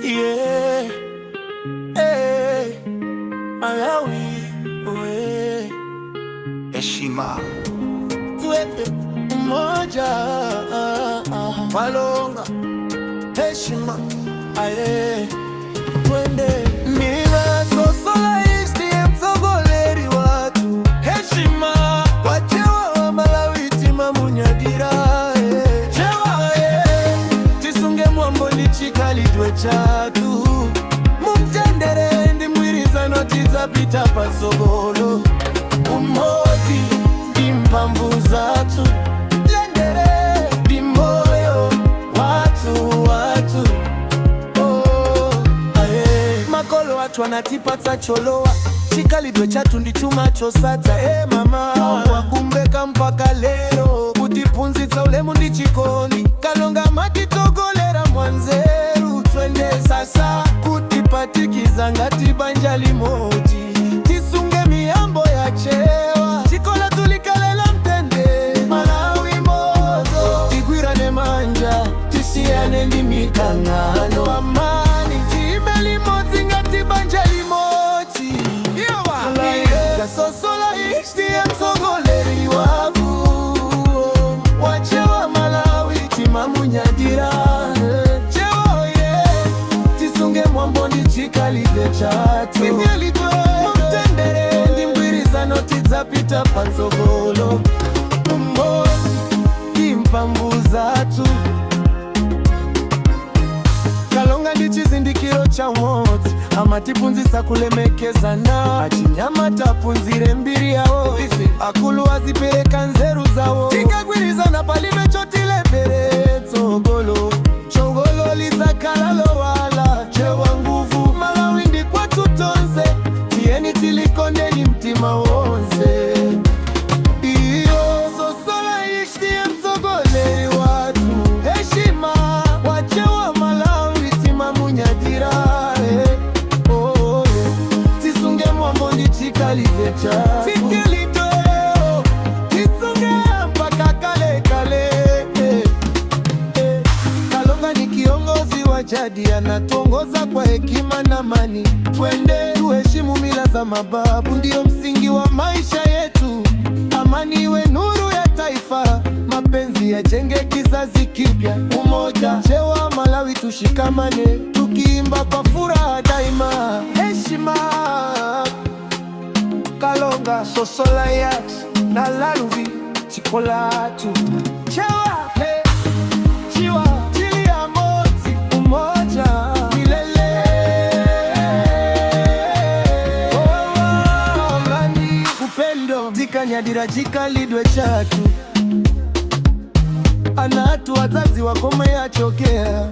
Yeah, hey, Malawi, we heshima, tuweke umoja, Malonga, heshima, aye, twende mila sosola HDM Sogoleri watu, heshima, wachewa wa Malawi tima munyagira, chewa, tisunge mwambo lichikalidwe chatu, mumtendere ndi mwiriza notiza pita pasogolo, umozi impamvu zatu, lendere di moyo watu oh, aye. Makolo watu wanatipata cholowa, chikalidwe chatu ndi chuma chosata mama wakumbeka mpaka lero, kutipunzitsa ulemu ndi chikondi, Kalonga matitogolera mwanzeru, twende sasa kutipatikiza ngati banja limodzi, tisunge miyambo ya chewa, chikola tulikalela mtende, Malawi mozo, tigwirane manja, tisiyane ndi mikangano, amani time limodzi ngati banja limodzi, sosola HDM Sogoleri wabu, wachewa Malawi tima munyagira, chewa tisunge mwambo ndi chikalidwe chatu, mumtendere ndi mbwiriza notiza pita pansogolo, umozi impamvu zatu, Kalonga ndi chizindikiro cha umodzi, amatipunzitsa kulemekezana, achinyama tapunzire mbiri yawo, akulu azipereka nzeru zawo, tikagwirizana palibe chotilembere tsogolo, chongolo lizakalalo wala chewa nguvu, Malawi ndi kwatu tonse, tiyeni tilikondeni mtima wonse, iyo sosola HDM Sogoleri watu, heshima, wachewa Malawi tima munyagira, tisunge mwambo ndi chikalidwe chatu, tikilitweo, tisunge mpaka kale Kalonga ni kiongozi wa jadi, anatongoza kwa hekima na amani, twende tuheshimu mila za mababu, ndio msingi wa maisha yetu, amani iwe nuru ya taifa, mapenzi yajenge kizazi kipya, umoja chewa Malawi tushikamane, tukiimba kwa furaha daima, heshima, Kalonga sosola yax na laluvi chikolatu, chewa chiwa chili ya moti, umoja milele, amani upendo, zikanyadira chikalidwe chatu, anatu wazazi wakome yachokea